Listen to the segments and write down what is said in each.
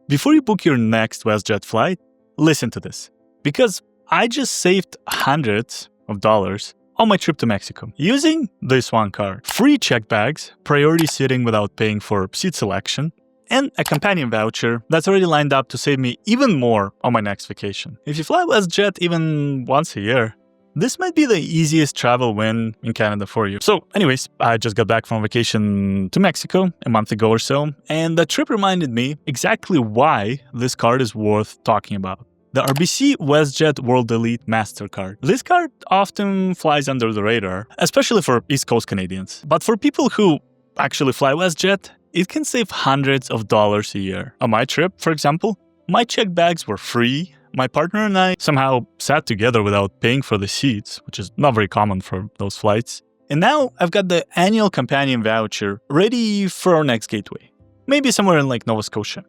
Before you book your next WestJet flight, listen to this. Because I just saved hundreds of dollars on my trip to Mexico using this one card. Free checked bags, priority seating without paying for seat selection, and a companion voucher that's already lined up to save me even more on my next vacation. If you fly WestJet even once a year, this might be the easiest travel win in Canada for you. So anyways, I just got back from vacation to Mexico a month ago or so, and the trip reminded me exactly why this card is worth talking about. The RBC WestJet World Elite Mastercard. This card often flies under the radar, especially for East Coast Canadians. But for people who actually fly WestJet, it can save hundreds of dollars a year. On my trip, for example, my checked bags were free. My partner and I somehow sat together without paying for the seats, which is not very common for those flights. And now I've got the annual companion voucher ready for our next gateway. Maybe somewhere in like Nova Scotia.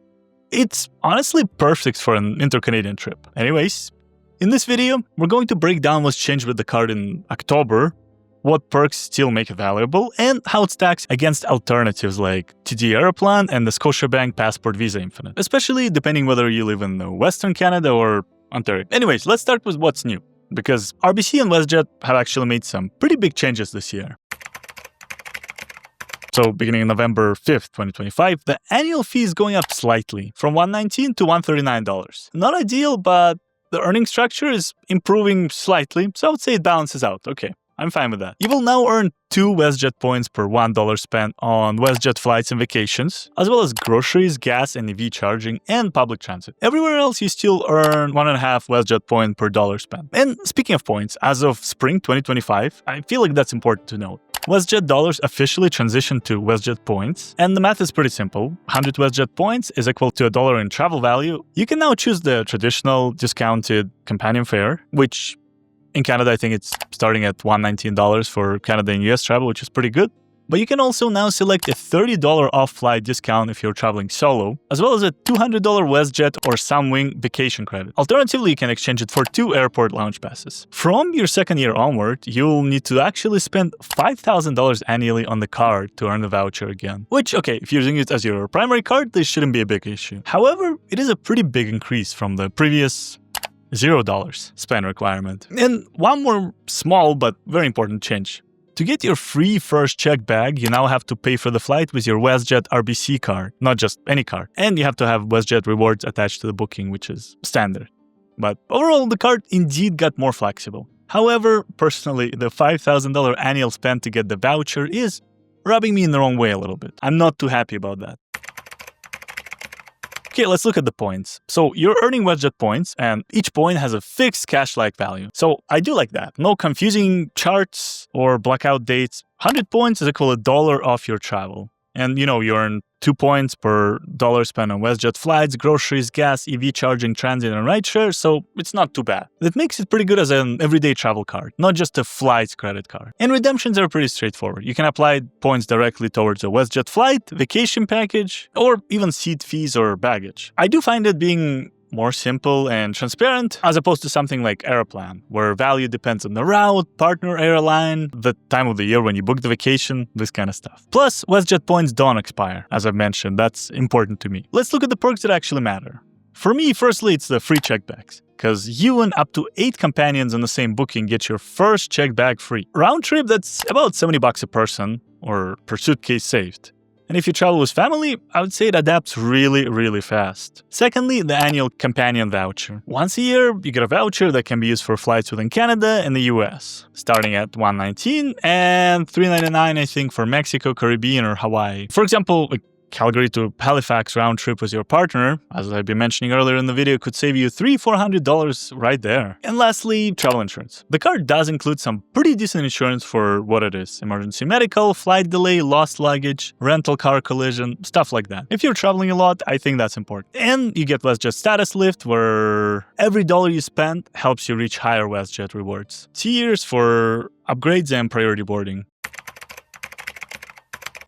It's honestly perfect for an inter-Canadian trip. Anyways, in this video, we're going to break down what's changed with the card in October, what perks still make it valuable, and how it stacks against alternatives like TD Aeroplan and the Scotiabank Passport Visa Infinite, especially depending whether you live in Western Canada or Ontario. Anyways, let's start with what's new, because RBC and WestJet have actually made some pretty big changes this year. So beginning November 5th, 2025, the annual fee is going up slightly, from $119 to $139. Not ideal, but the earning structure is improving slightly, so I would say it balances out. Okay, I'm fine with that. You will now earn 2 WestJet points per $1 spent on WestJet flights and vacations, as well as groceries, gas and EV charging, and public transit. Everywhere else, you still earn 1.5 WestJet point per $1 spent. And speaking of points, as of spring 2025, I feel like that's important to note. WestJet dollars officially transitioned to WestJet points, and the math is pretty simple. 100 WestJet points is equal to $1 in travel value. You can now choose the traditional discounted companion fare, which in Canada, I think it's starting at $119 for Canada and US travel, which is pretty good. But you can also now select a $30 off-flight discount if you're traveling solo, as well as a $200 WestJet or Sunwing vacation credit. Alternatively, you can exchange it for 2 airport lounge passes. From your second year onward, you'll need to actually spend $5,000 annually on the card to earn the voucher again. Which, okay, if you're using it as your primary card, this shouldn't be a big issue. However, it is a pretty big increase from the previous $0 spend requirement. And one more small but very important change. To get your free first checked bag, you now have to pay for the flight with your WestJet RBC card, not just any card. And you have to have WestJet rewards attached to the booking, which is standard. But overall, the card indeed got more flexible. However, personally, the $5,000 annual spend to get the voucher is rubbing me in the wrong way a little bit. I'm not too happy about that. Okay, let's look at the points. So you're earning WestJet points, and each point has a fixed cash-like value. So I do like that. No confusing charts or blackout dates. 100 points is equal to $1 off your travel. And you earn 2 points per $1 spent on WestJet flights, groceries, gas, EV charging, transit, and rideshare, so it's not too bad. That makes it pretty good as an everyday travel card, not just a flights credit card. And redemptions are pretty straightforward. You can apply points directly towards a WestJet flight, vacation package, or even seat fees or baggage. I do find it being more simple and transparent, as opposed to something like Aeroplan, where value depends on the route, partner airline, the time of the year when you book the vacation, this kind of stuff. Plus, WestJet points don't expire, as I've mentioned. That's important to me. Let's look at the perks that actually matter. For me, firstly, it's the free checked bags, because you and up to 8 companions on the same booking get your first checked bag free. Round trip, that's about $70 a person, or per suitcase saved. And if you travel with family, I would say it adapts really, really fast. Secondly, the annual companion voucher. Once a year, you get a voucher that can be used for flights within Canada and the US, starting at $119 and $399, I think, for Mexico, Caribbean, or Hawaii. For example, Calgary to Halifax round trip with your partner, as I've been mentioning earlier in the video, could save you $300-400 right there. And lastly, travel insurance. The card does include some pretty decent insurance for what it is. Emergency medical, flight delay, lost luggage, rental car collision, stuff like that. If you're traveling a lot, I think that's important. And you get WestJet Status Lift, where every dollar you spend helps you reach higher WestJet rewards. Tiers for upgrades and priority boarding.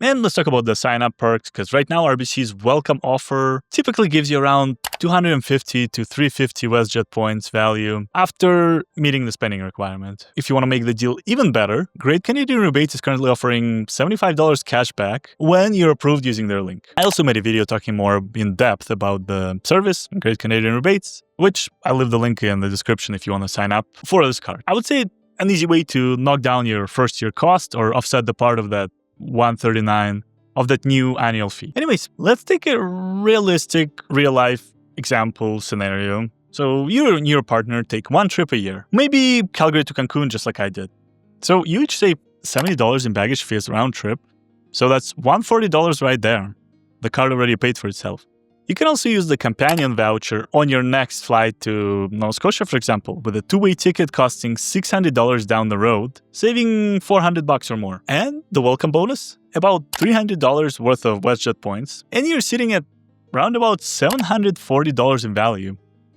And let's talk about the sign-up perks, because right now RBC's welcome offer typically gives you around 250 to 350 WestJet points value after meeting the spending requirement. If you want to make the deal even better, Great Canadian Rebates is currently offering $75 cash back when you're approved using their link. I also made a video talking more in depth about the service, Great Canadian Rebates, which I'll leave the link in the description if you want to sign up for this card. I would say an easy way to knock down your first year cost or offset the part of that $139 of that new annual fee. Anyways, let's take a realistic, real-life example scenario. So you and your partner take one trip a year, maybe Calgary to Cancun just like I did. So you each save $70 in baggage fees round trip. So that's $140 right there. The card already paid for itself. You can also use the companion voucher on your next flight to Nova Scotia, for example, with a two-way ticket costing $600 down the road, saving $400 or more. And the welcome bonus? About $300 worth of WestJet points. And you're sitting at around about $740 in value,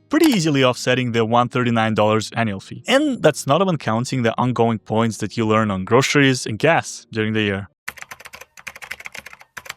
pretty easily offsetting the $139 annual fee. And that's not even counting the ongoing points that you earn on groceries and gas during the year.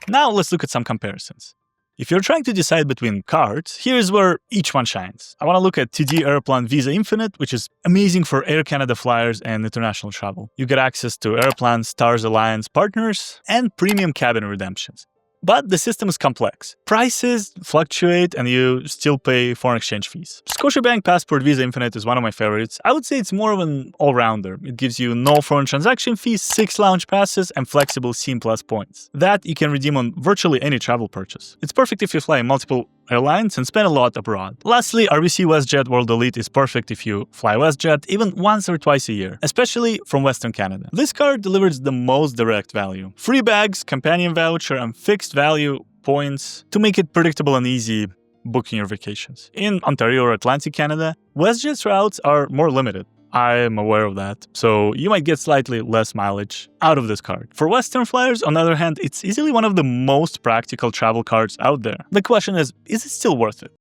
Now let's look at some comparisons. If you're trying to decide between cards, here's where each one shines. I want to look at TD Aeroplan Visa Infinite, which is amazing for Air Canada flyers and international travel. You get access to Aeroplan Stars Alliance partners and premium cabin redemptions. But the system is complex. Prices fluctuate and you still pay foreign exchange fees. Scotiabank Passport Visa Infinite is one of my favorites. I would say it's more of an all-rounder. It gives you no foreign transaction fees, 6 lounge passes, and flexible SIM Plus points. That you can redeem on virtually any travel purchase. It's perfect if you fly multiple airlines and spend a lot abroad. Lastly, RBC WestJet World Elite is perfect if you fly WestJet even once or twice a year, especially from Western Canada. This card delivers the most direct value. Free bags, companion voucher, and fixed value points to make it predictable and easy booking your vacations. In Ontario or Atlantic Canada, WestJet's routes are more limited. I am aware of that, so you might get slightly less mileage out of this card. For Western flyers, on the other hand, it's easily one of the most practical travel cards out there. The question is it still worth it?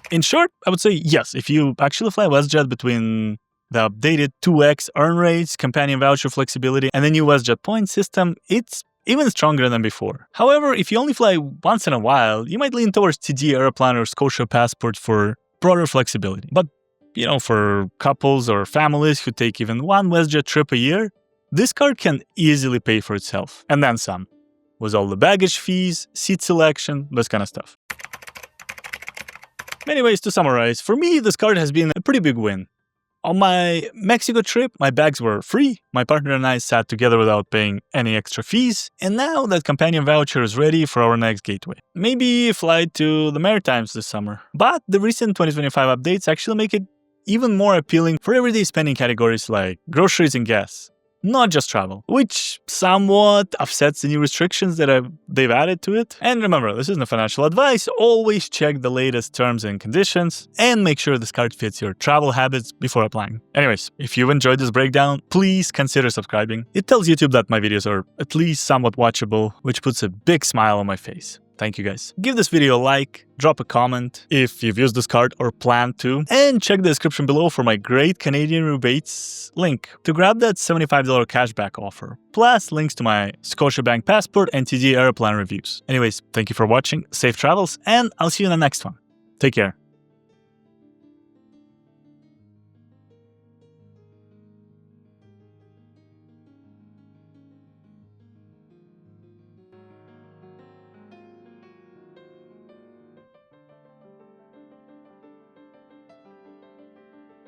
In short, I would say yes, if you actually fly WestJet between the updated 2x earn rates, companion voucher flexibility, and the new WestJet Points system, it's even stronger than before. However, if you only fly once in a while, you might lean towards TD Aeroplan or Scotia Passport for broader flexibility. But for couples or families who take even one WestJet trip a year, this card can easily pay for itself. And then some, with all the baggage fees, seat selection, this kind of stuff. Anyways, to summarize, for me, this card has been a pretty big win. On my Mexico trip, my bags were free, my partner and I sat together without paying any extra fees, and now that companion voucher is ready for our next gateway. Maybe a flight to the Maritimes this summer. But the recent 2025 updates actually make it even more appealing for everyday spending categories like groceries and gas, not just travel, which somewhat offsets the new restrictions that they've added to it. And remember, this isn't financial advice. Always check the latest terms and conditions and make sure this card fits your travel habits before applying. Anyways, if you've enjoyed this breakdown, please consider subscribing. It tells YouTube that my videos are at least somewhat watchable, which puts a big smile on my face. Thank you guys. Give this video a like, drop a comment if you've used this card or plan to, and check the description below for my Great Canadian Rebates link to grab that $75 cashback offer, plus links to my Scotiabank Passport and TD Aeroplan reviews. Anyways, thank you for watching, safe travels, and I'll see you in the next one. Take care.